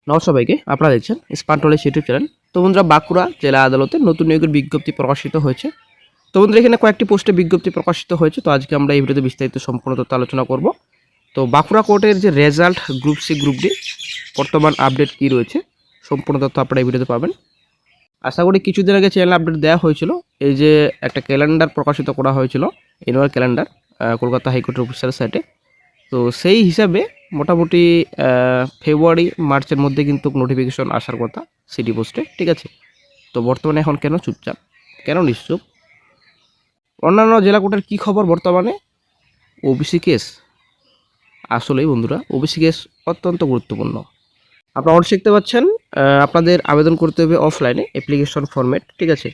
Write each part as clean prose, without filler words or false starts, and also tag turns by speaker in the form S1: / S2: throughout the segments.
S1: নমস্কার সবাইকে, আপনারা দেখছেন স্মার্ট নলেজ ইউটিউব চ্যানেল। তো বন্ধুরা, বাঁকুড়া জেলা আদালতে নতুন নিয়োগের বিজ্ঞপ্তি প্রকাশিত হয়েছে। তো বন্ধুরা, এখানে কয়েকটি পোস্টে বিজ্ঞপ্তি প্রকাশিত হয়েছে। তো আজকে আমরা এই ভিডিওতে বিস্তারিত সম্পূর্ণ তথ্য আলোচনা করব। তো বাঁকুড়া কোর্টের যে result group C group D বর্তমান আপডেট কী রয়েছে সম্পূর্ণ তথ্য আপনারা এই ভিডিওতে পাবেন। আশা করি কিছুদিন আগে চ্যানেল আপডেট দেওয়া হয়েছিল। এই যে একটা ক্যালেন্ডার প্রকাশিত করা হয়েছিল, অ্যানুয়াল ক্যালেন্ডার, কলকাতা হাইকোর্টের অফিসিয়াল সাইটে। তো সেই হিসাবে মোটামুটি ফেব্রুয়ারি মার্চের মধ্যে কিন্তু নোটিফিকেশন আসার কথা সিটি পোস্টে, ঠিক আছে। তো বর্তমানে এখন কেন চুপচাপ, কেন নিশ্চুপ? অন্যান্য জেলা কোর্টের কী খবর বর্তমানে? ওবিসি কেস, আসলেই বন্ধুরা ওবিসি কেস অত্যন্ত গুরুত্বপূর্ণ। আপনারা অনেক শিখতে পাচ্ছেন। আপনাদের আবেদন করতে হবে অফলাইনে, অ্যাপ্লিকেশন ফরম্যাট, ঠিক আছে।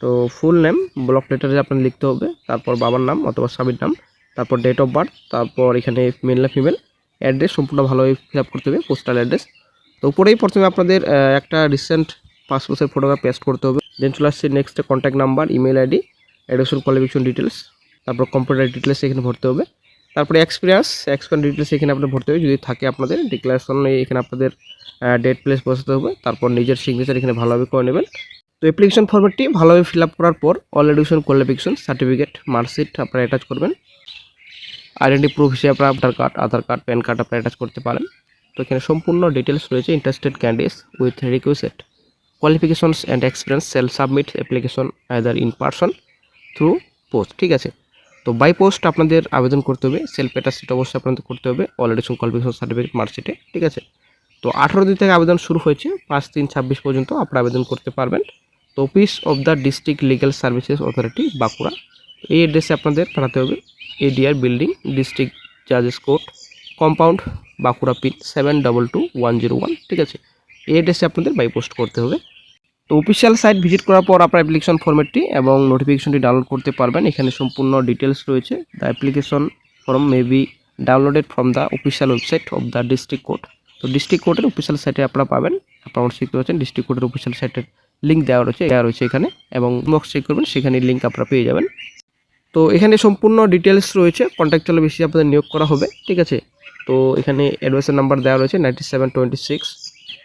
S1: তো ফুল নেম ব্লক লেটারে আপনার লিখতে হবে, তারপর বাবার নাম অথবা স্বামীর নাম, তারপর ডেট অফ বার্থ, তারপর এখানে মেল না ফিমেল, অ্যাড্রেস সম্পূর্ণ ভালোভাবে ফিল আপ করতে হবে, পোস্টাল অ্যাড্রেস। তো উপরেই প্রথমে আপনাদের একটা রিসেন্ট পাসপোর্টের ফটোগ্রাফ পেস্ট করতে হবে। দেন চলে আসছে নেক্সটে contact number, email ID, education qualification details, তারপর কম্পিউটার ডিটেলস এখানে ভরতে হবে। তারপরে এক্সপিরিয়েন্স ডিটেলস এখানে আপনার ভরতে হবে যদি থাকে আপনাদের। ডিক্লারেশনে এখানে আপনাদের ডেট প্লেস বসাতে হবে, তারপর নিজের সিগনেচার এখানে ভালোভাবে করে নেবেন। তো অ্যাপ্লিকেশন ফর্মেটটি ভালোভাবে ফিল আপ করার পর all education qualification certificate, marksheet আপনারা অ্যাটাচ করবেন। আইডেন্টি প্রুফ হিসেবে আপনার আধার কার্ড, প্যান কার্ড আপনারা অ্যাটাচ করতে পারেন। তো এখানে সম্পূর্ণ ডিটেলস রয়েছে। Interested candidates with requisite qualifications and experience shall submit application either in person through post, ঠিক আছে। তো বাই পোস্ট আপনাদের আবেদন করতে হবে। সেলফ অ্যাটাস্টেড অবশ্যই আপনাদের করতে হবে, অল এডুকেশন কোয়ালিফিকেশন সার্টিফিকেট, মার্কশিটে, ঠিক আছে। তো 18 দিন থেকে আবেদন শুরু হয়েছে, 5/3/26 পর্যন্ত আপনারা আবেদন করতে পারবেন। তো office of the district legal services authority Bankura, এই অ্যাড্রেসে আপনাদের পাঠাতে হবে। এডিআর বিল্ডিং, ডিস্ট্রিক্ট জাজেস কোর্ট, কম্পাউন্ড, বাঁকুড়া পিন 722101, ঠিক আছে। এই অ্যাড্রেসে আপনাদের বাই পোস্ট করতে হবে। তো অফিসিয়াল সাইট ভিজিট করার পর আপনার অ্যাপ্লিকেশন ফর্মেটটি এবং নোটিফিকেশনটি ডাউনলোড করতে পারবেন। এখানে সম্পূর্ণ ডিটেলস রয়েছে। The application form may be downloaded from the official website of the district court. তো ডিস্ট্রিক্ট কোর্টের অফিসিয়াল সাইটে আপনারা পাবেন। আপনারা শিখতে পাচ্ছেন ডিস্ট্রিক্ট কোর্টের অফিসিয়াল সাইটের লিঙ্ক দেওয়া রয়েছে এখানে, এবং বক্স চেক করবেন, সেখানে লিঙ্ক আপনারা পেয়ে যাবেন। তো এখানে সম্পূর্ণ ডিটেলস রয়েছে। কন্ট্রাকচুয়াল বেশি আপনাদের নিয়োগ করা হবে, ঠিক আছে। তো এখানে অ্যাডভাইসের নাম্বার দেওয়া রয়েছে 9726।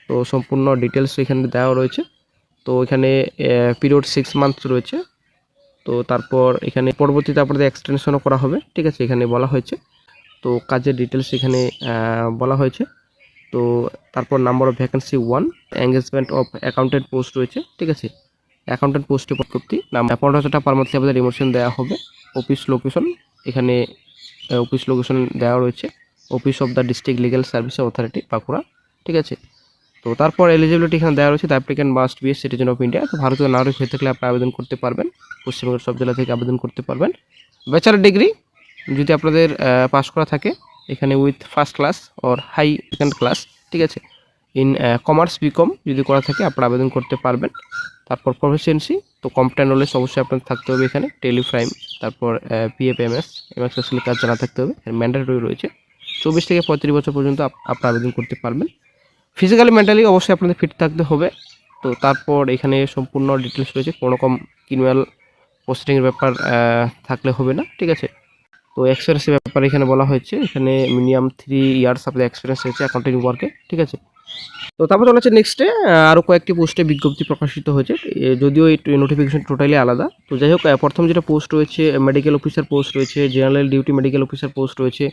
S1: তো সম্পূর্ণ ডিটেলস এখানে দেওয়া রয়েছে। তো এখানে পিরিয়ড 6 মান্থ রয়েছে। তো তারপর এখানে পরবর্তীতে আপনাদের এক্সটেনশনও করা হবে, ঠিক আছে, এখানে বলা হয়েছে। তো কাজের ডিটেলস এখানে বলা হয়েছে। তো তারপর number of vacancy 1, engagement of accountant post রয়েছে, ঠিক আছে। অ্যাকাউন্টেন্ট পোস্টে বিজ্ঞপ্তি, 15,000 টাকা পার মান্থলি আপনাদের রিমোশন দেওয়া হবে। অফিস লোকেশন এখানে অফিস লোকেশন দেওয়া রয়েছে, office of the district legal service authority Bankura, ঠিক আছে। তো তারপর এলিজিবিলিটি এখানে দেওয়া রয়েছে। The applicant must B a citizen of India. তো ভারতীয় নাগরিক হয়ে থাকলে আপনি আবেদন করতে পারবেন। পশ্চিমবঙ্গের সব জেলা থেকে আবেদন করতে পারবেন। ব্যাচেলার ডিগ্রি যদি আপনাদের পাস করা থাকে এখানে with first class or high second class, ঠিক আছে, ইন কমার্স বিকম যদি করা থাকে আপনারা আবেদন করতে পারবেন। তারপর প্রফেশনসি, তো কম্পিউটার নলেজ অবশ্যই আপনার থাকতে হবে এখানে, টেলিপ্রাইম, তারপর পিএফএমএস, এমএক্স এক্সেল কাজ জানা থাকতে হবে, ম্যান্ডেটরি রয়েছে। 24 থেকে 35 বছর পর্যন্ত আপনারা আবেদন করতে পারবেন। ফিজিক্যালি মেন্টালি অবশ্যই আপনাদের ফিট থাকতে হবে। তো তারপর এখানে সম্পূর্ণ ডিটেলস রয়েছে। কোনো রকম ক্রিমিনাল প্রসিডিংয়ের ব্যাপার থাকলে হবে না, ঠিক আছে। তো এক্সপিরিয়েন্সের ব্যাপারে এখানে বলা হয়েছে, এখানে মিনিমাম 3 ইয়ার্স আপনাদের এক্সপিরিয়েন্স রয়েছে অ্যাকাউন্টিং ওয়ার্কে, ঠিক আছে। তো তারপর চলে হচ্ছে নেক্সটে আরও কয়েকটি পোস্টে বিজ্ঞপ্তি প্রকাশিত হয়েছে, যদিও এই নোটিফিকেশন টোটালি আলাদা। তো যাই হোক, প্রথম যেটা পোস্ট রয়েছে মেডিকেল অফিসার পোস্ট রয়েছে, general duty medical officer post রয়েছে,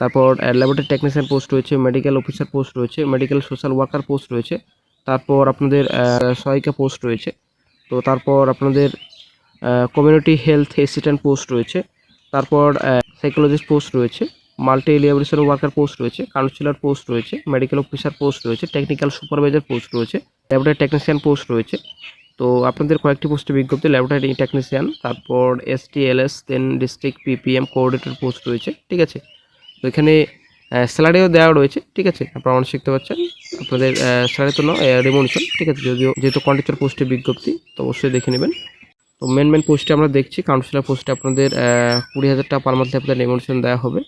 S1: তারপর ল্যাবরেটরি টেকনিশিয়ান পোস্ট রয়েছে, মেডিকেল অফিসার পোস্ট রয়েছে, মেডিকেল সোশ্যাল ওয়ার্কার পোস্ট রয়েছে, তারপর আপনাদের সহায়িকা পোস্ট রয়েছে। তো তারপর আপনাদের কমিউনিটি হেলথ অ্যাসিস্ট্যান্ট পোস্ট রয়েছে, তারপর সাইকোলজিস্ট পোস্ট রয়েছে, মাল্টি রিহ্যাবিলিটেশন ওয়ার্কার পোস্ট রয়েছে, কাউন্সিলর পোস্ট রয়েছে, মেডিকেল অফিসার পোস্ট রয়েছে, টেকনিক্যাল সুপারভাইজার পোস্ট রয়েছে, ল্যাবরেটরি টেকনিশিয়ান পোস্ট রয়েছে। তো আপনাদের কয়েকটি পোস্টে বিজ্ঞপ্তি, ল্যাবরেটরি টেকনিশিয়ান, তারপর STLS, দেন ডিস্ট্রিক্ট PPM কোঅর্ডিনেটর পোস্ট রয়েছে, ঠিক আছে। তো এখানে স্যালারিও দেওয়া রয়েছে, ঠিক আছে। আপনারা অনেক শিখতে পাচ্ছেন। আপনাদের স্যালারি তো নয়, রেমুনেশন, ঠিক আছে, যদিও যেহেতু কন্ট্রাক্টর পোস্টে বিজ্ঞপ্তি তো অবশ্যই দেখে নেবেন। তো মেন পোস্টে আমরা দেখছি কাউন্সিলর পোস্টে আপনাদের 20,000 টাকা পার মান্থলি আপনাদের রেমুনেশন দেওয়া হবে।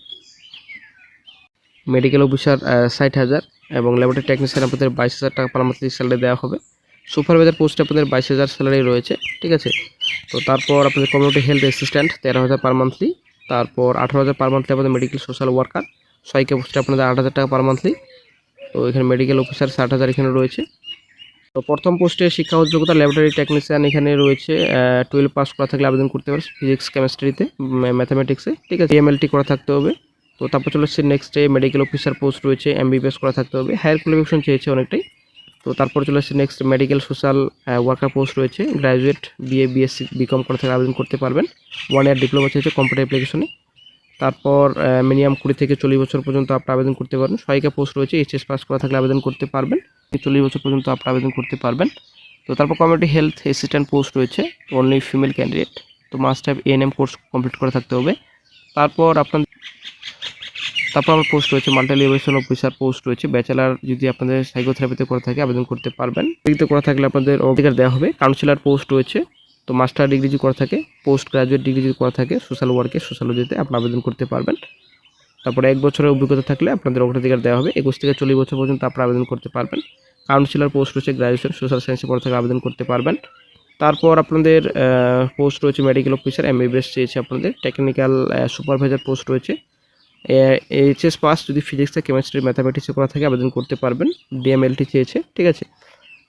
S1: মেডিকেল অফিসার 60,000 এবং ল্যাবরেটরি টেকনিশিয়ান আপনাদের 22,000 টাকা পার মান্থলি স্যালারি দেওয়া হবে। সুপারভাইজার পোস্টে আপনাদের 22,000 স্যালারি রয়েছে, ঠিক আছে। তো তারপর আপনাদের কমিউনিটি হেলথ অ্যাসিস্ট্যান্ট 13,000 পার মান্থলি, তারপর 18,000 পার মান্থলি আপনাদের মেডিকেল সোশ্যাল ওয়ার্কার, সহায়িকা পোস্টে আপনাদের 8,000 টাকা পার মান্থলি, তো এখানে মেডিকেল অফিসার 60,000 এখানে রয়েছে। তো প্রথম পোস্টে শিক্ষাগত যোগ্যতা ল্যাবরেটরি টেকনিশিয়ান এখানে রয়েছে 12 পাস করা থাকলে আবেদন করতে পারে ফিজিক্স কেমিস্ট্রিতে ম্যাথামেটিক্সে, ঠিক আছে, এমএলটি করা থাকতে হবে। তো তারপর চলে আসছে নেক্সটে মেডিকেল অফিসার পোস্ট রয়েছে, এমবিবিএস করা থাকতে হবে, হায়ার কোয়ালিফিকেশন চেয়েছে অনেকটাই। তো তারপর চলে আসছে next medical social worker post রয়েছে, গ্র্যাজুয়েট বিএ বিএসসি বিকম করা থাকলে আবেদন করতে পারবেন, 1 ইয়ার ডিপ্লোমা চেয়েছে কম্পিউটার অ্যাপ্লিকেশনে। তারপর মিনিমাম 20 থেকে 40 বছর পর্যন্ত আপনি আবেদন করতে পারবেন। সহায়িকা পোস্ট রয়েছে, এইচএস পাস করা থাকলে আবেদন করতে পারবেন, 40 বছর পর্যন্ত আপনি আবেদন করতে পারবেন। তো তারপর কমিউনিটি হেলথ অ্যাসিস্ট্যান্ট পোস্ট রয়েছে, অনলি ফিমেল ক্যান্ডিডেট, তো must have ANM course complete করা থাকতে হবে। তারপর আমার পোস্ট রয়েছে মাল্টি এভালুয়েশন অফিসার পোস্ট রয়েছে, ব্যাচেলার যদি আপনাদের সাইকোথেরাপিতে করে থাকে আবেদন করতে পারবেন, ডিগ্রিতে করা থাকলে আপনাদের অধিকার দেওয়া হবে। কাউন্সিলর পোস্ট রয়েছে, তো মাস্টার ডিগ্রি যদি করা থাকে, পোস্ট গ্রাজুয়েট ডিগ্রি যদি করা থাকে সোশ্যাল ওয়ার্কে সোশ্যালজিতে আপনি আবেদন করতে পারবেন। তারপরে 1 বছরের অভিজ্ঞতা থাকলে আপনাদের অগ্রাধিকার দেওয়া হবে, 21 থেকে 40 বছর পর্যন্ত আপনি আবেদন করতে পারবেন। কাউন্সিলর পোস্ট রয়েছে, গ্র্যাজুয়েশন সোশ্যাল সায়েন্সে পড়ে থাকলে আবেদন করতে পারবেন। তারপর আপনাদের পোস্ট রয়েছে মেডিকেল অফিসার এমবিবিএস চেয়েছে আপনাদের, টেকনিক্যাল সুপারভাইজার পোস্ট রয়েছে, এইচএস পাস যদি ফিজিক্সে কেমিস্ট্রি ম্যাথামেটিক্সে করা থাকে আবেদন করতে পারবেন, ডিএমএলটি চেয়েছে, ঠিক আছে।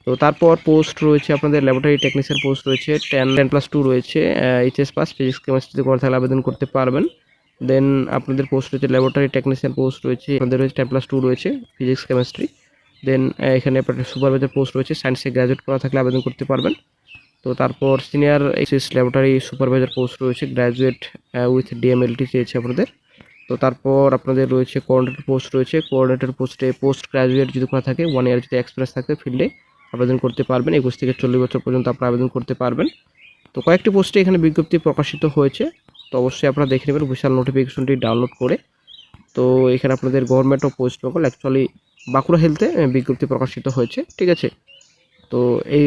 S1: তো তারপর পোস্ট রয়েছে আপনাদের ল্যাবরেটরি টেকনিশিয়ান পোস্ট রয়েছে, 10+2 রয়েছে, এইচএস পাস ফিজিক্স কেমিস্ট্রিতে করা থাকলে আবেদন করতে পারবেন। দেন আপনাদের পোস্ট রয়েছে ল্যাবরেটরি টেকনিশিয়ান পোস্ট রয়েছে, আপনাদের রয়েছে 10+2 রয়েছে ফিজিক্স কেমিস্ট্রি। দেন এখানে আপনাদের সুপারভাইজার পোস্ট রয়েছে, সায়েন্সে গ্র্যাজুয়েট করা থাকলে আবেদন করতে পারবেন। তো তারপর senior axis laboratory supervisor post রয়েছে, গ্র্যাজুয়েট উইথ ডিএমএলটি চেয়েছে আপনাদের। তো তারপর আপনাদের রয়েছে কোঅর্ডিনেটর পোস্ট রয়েছে, কোঅর্ডিনেটর পোস্টে পোস্ট গ্র্যাজুয়েট যদি করা থাকে 1 ইয়ার যদি এক্সপিরিয়েন্স থাকে ফিল্ডে আবেদন করতে পারবেন, 21 থেকে 40 বছর পর্যন্ত আপনারা আবেদন করতে পারবেন। তো কয়েকটি পোস্টে এখানে বিজ্ঞপ্তি প্রকাশিত হয়েছে, তো অবশ্যই আপনারা দেখে নেবেন অফিশিয়াল নোটিফিকেশনটি ডাউনলোড করে। তো এখানে আপনাদের government of West Bengal actually Bankura হেলথে বিজ্ঞপ্তি প্রকাশিত হয়েছে, ঠিক আছে। তো এই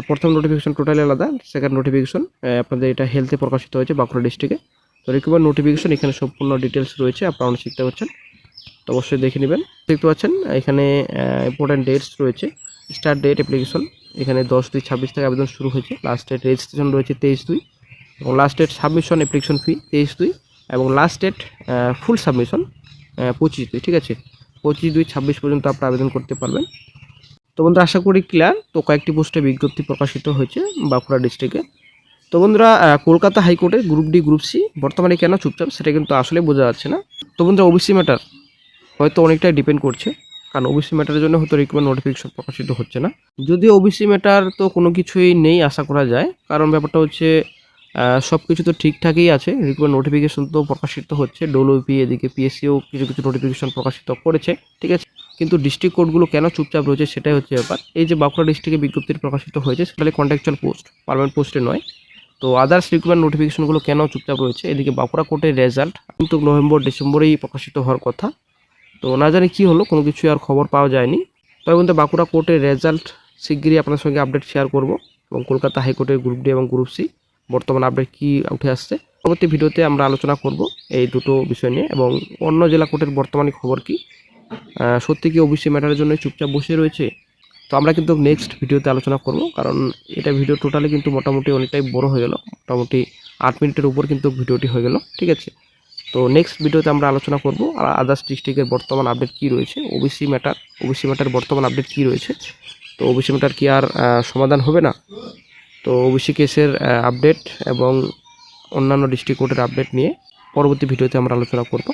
S1: প্রথম নোটিফিকেশন টোটালি আলাদা, সেকেন্ড নোটিফিকেশন আপনাদের এটা হেলথে প্রকাশিত হয়েছে বাঁকুড়া ডিস্ট্রিক্টে। তো রিক্রুটমেন্ট নোটিফিকেশন এখানে সম্পূর্ণ ডিটেলস রয়েছে, আপনারা শিখতে পাচ্ছেন, তো অবশ্যই দেখে নেবেন। দেখতে পাচ্ছেন এখানে ইম্পর্ট্যান্ট ডেটস রয়েছে, স্টার্ট ডেট অ্যাপ্লিকেশন এখানে 10/2/26 থেকে আবেদন শুরু হয়েছে, লাস্ট ডেট রেজিস্ট্রেশন রয়েছে 23/2 এবং last date submission application fee 23/2 এবং লাস্ট ডেট ফুল সাবমিশন 25/2, ঠিক আছে, 25/2/26 পর্যন্ত আপনারা আবেদন করতে পারবেন। তো বন্ধুরা আশা করি ক্লিয়ার। তো কয়েকটি পোস্টে বিজ্ঞপ্তি প্রকাশিত হয়েছে বাঁকুড়া ডিস্ট্রিক্টে। তো বন্ধুরা কলকাতা হাইকোর্টের গ্রুপ ডি গ্রুপ সি বর্তমানে কেন চুপচাপ সেটা কিন্তু আসলে বোঝা যাচ্ছে না। তো বন্ধুরা ওবিসি ম্যাটার হয়তো অনেকটাই ডিপেন্ড করছে, কারণ ওবিসি ম্যাটারের জন্য হয়তো রিক্রুটমেন্ট নোটিফিকেশন প্রকাশিত হচ্ছে না। যদিও ওবিসি ম্যাটার তো কোনো কিছুই নেই আশা করা যায়, কারণ ব্যাপারটা হচ্ছে সব কিছু তো ঠিকঠাকই আছে, রিক্রুটমেন্ট নোটিফিকেশন তো প্রকাশিত হচ্ছে, ডব্লিউপি এদিকে পিএসসিও কিছু কিছু নোটিফিকেশন প্রকাশিত করেছে, ঠিক আছে। কিন্তু ডিস্ট্রিক্ট কোর্টগুলো কেন চুপচাপ রয়েছে সেটাই হচ্ছে ব্যাপার। এই যে বাঁকুড়া ডিস্ট্রিক্টে বিজ্ঞপ্তি প্রকাশিত হয়েছে সেটা কন্ট্রাকচুয়াল পোস্ট, পার্মানেন্ট পোস্টে নয়। তো আদার্স রিক্রুটমেন্ট নোটিফিকেশনগুলো কেন চুপচাপ রয়েছে? এদিকে বাঁকুড়া কোর্টের রেজাল্ট কিন্তু নভেম্বর ডিসেম্বরেই প্রকাশিত হওয়ার কথা, তো না জানি কী হলো, কোনো কিছু আর খবর পাওয়া যায়নি। তবে কিন্তু বাঁকুড়া কোর্টের রেজাল্ট শিগগিরই আপনার সঙ্গে আপডেট শেয়ার করব, এবং কলকাতা হাইকোর্টের গ্রুপ ডি এবং গ্রুপ সি বর্তমান আপডেট কী উঠে আসছে পরবর্তী ভিডিওতে আমরা আলোচনা করব এই দুটো বিষয় নিয়ে, এবং অন্য জেলা কোর্টের বর্তমানে খবর কী, সত্যি কি ওবিসি ম্যাটারের জন্য চুপচাপ বসে রয়েছে। তো আমরা কিন্তু নেক্সট ভিডিওতে আলোচনা করব, কারণ এটা ভিডিও টোটালি কিন্তু মোটামুটি অনেকটাই বড় হয়ে গেল, মোটামুটি 8 মিনিটের উপর কিন্তু ভিডিওটি হয়ে গেল, ঠিক আছে। তো নেক্সট ভিডিওতে আমরা আলোচনা করব আর আদার্স ডিস্ট্রিক্টের বর্তমান আপডেট কী রয়েছে, ওবিসি ম্যাটার বর্তমান আপডেট কী রয়েছে। তো ওবিসি ম্যাটার কি আর সমাধান হবে না? তো ওবিসি কেসের আপডেট এবং অন্যান্য ডিস্ট্রিক্ট কোর্টের আপডেট নিয়ে পরবর্তী ভিডিওতে আমরা আলোচনা করব।